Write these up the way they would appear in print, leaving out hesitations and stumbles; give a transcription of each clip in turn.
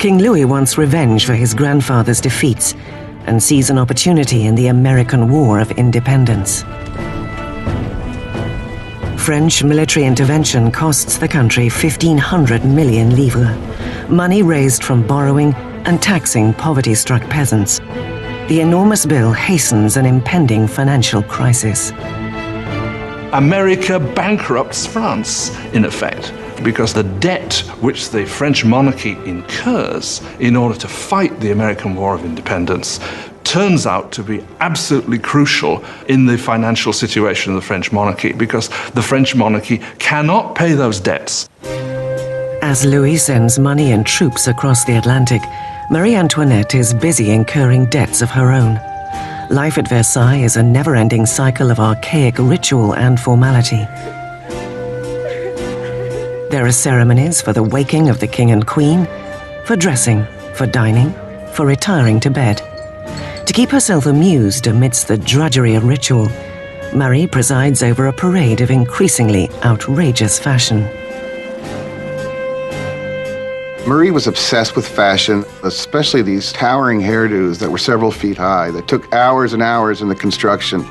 King Louis wants revenge for his grandfather's defeats and sees an opportunity in the American War of Independence. French military intervention costs the country 1,500 million livres, money raised from borrowing and taxing poverty-struck peasants. The enormous bill hastens an impending financial crisis. America bankrupts France, in effect, because the debt which the French monarchy incurs in order to fight the American War of Independence turns out to be absolutely crucial in the financial situation of the French monarchy, because the French monarchy cannot pay those debts. As Louis sends money and troops across the Atlantic, Marie Antoinette is busy incurring debts of her own. Life at Versailles is a never-ending cycle of archaic ritual and formality. There are ceremonies for the waking of the king and queen, for dressing, for dining, for retiring to bed. To keep herself amused amidst the drudgery of ritual, Marie presides over a parade of increasingly outrageous fashion. Marie was obsessed with fashion, especially these towering hairdos that were several feet high, that took hours and hours in the construction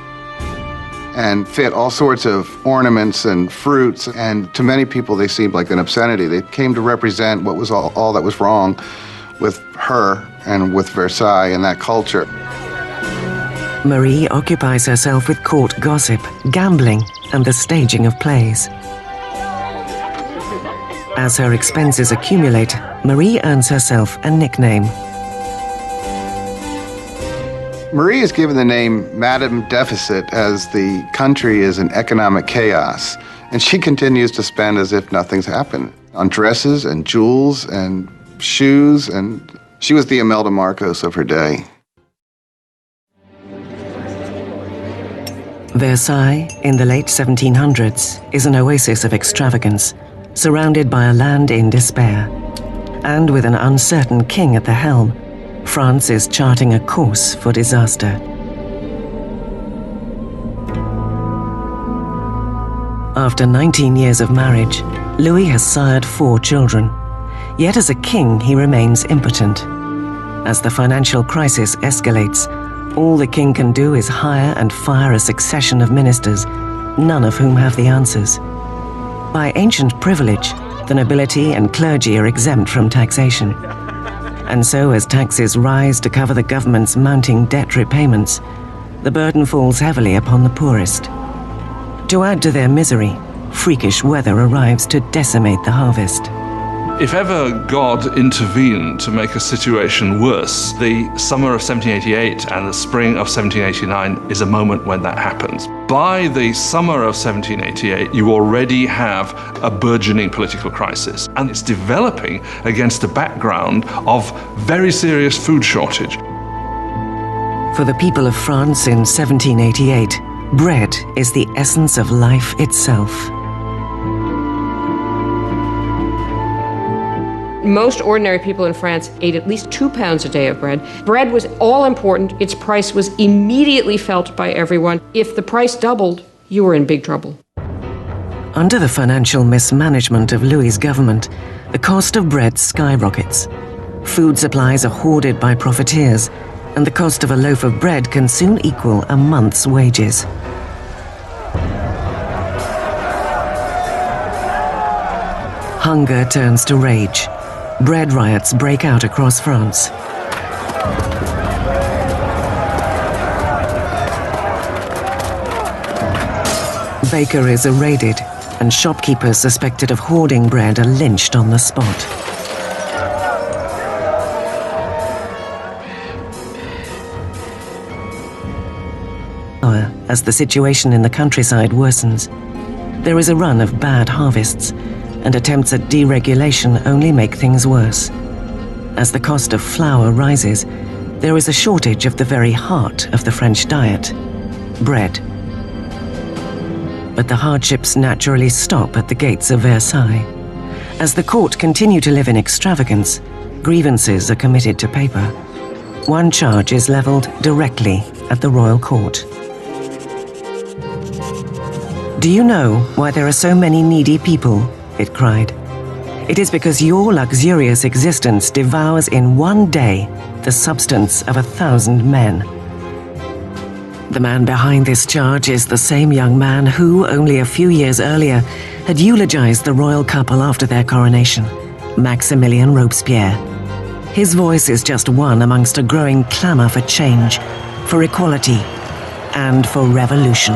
and fit all sorts of ornaments and fruits, and to many people they seemed like an obscenity. They came to represent what was all that was wrong with her and with Versailles and that culture. Marie occupies herself with court gossip, gambling, and the staging of plays. As her expenses accumulate, Marie earns herself a nickname. Marie is given the name Madame Deficit as the country is in economic chaos, and she continues to spend as if nothing's happened on dresses and jewels and shoes, and she was the Imelda Marcos of her day. Versailles, in the late 1700s, is an oasis of extravagance, surrounded by a land in despair. And with an uncertain king at the helm, France is charting a course for disaster. After 19 years of marriage, Louis has sired 4 children. Yet as a king, he remains impotent. As the financial crisis escalates, all the king can do is hire and fire a succession of ministers, none of whom have the answers. By ancient privilege, the nobility and clergy are exempt from taxation. And so as taxes rise to cover the government's mounting debt repayments, the burden falls heavily upon the poorest. To add to their misery, freakish weather arrives to decimate the harvest. If ever God intervened to make a situation worse, the summer of 1788 and the spring of 1789 is a moment when that happens. By the summer of 1788, you already have a burgeoning political crisis, and it's developing against a background of very serious food shortage. For the people of France in 1788, bread is the essence of life itself. Most ordinary people in France ate at least 2 pounds a day of bread. Bread was all important. Its price was immediately felt by everyone. If the price doubled, you were in big trouble. Under the financial mismanagement of Louis's government, the cost of bread skyrockets. Food supplies are hoarded by profiteers, and the cost of a loaf of bread can soon equal a month's wages. Hunger turns to rage. Bread riots break out across France. Bakeries are raided, and shopkeepers suspected of hoarding bread are lynched on the spot. As the situation in the countryside worsens, there is a run of bad harvests, and attempts at deregulation only make things worse. As the cost of flour rises, there is a shortage of the very heart of the French diet, bread. But the hardships naturally stop at the gates of Versailles. As the court continue to live in extravagance, grievances are committed to paper. One charge is leveled directly at the royal court. Do you know why there are so many needy people? It cried. It is because your luxurious existence devours in one day the substance of 1,000 men. The man behind this charge is the same young man who, only a few years earlier, had eulogized the royal couple after their coronation, Maximilien Robespierre. His voice is just one amongst a growing clamor for change, for equality, and for revolution.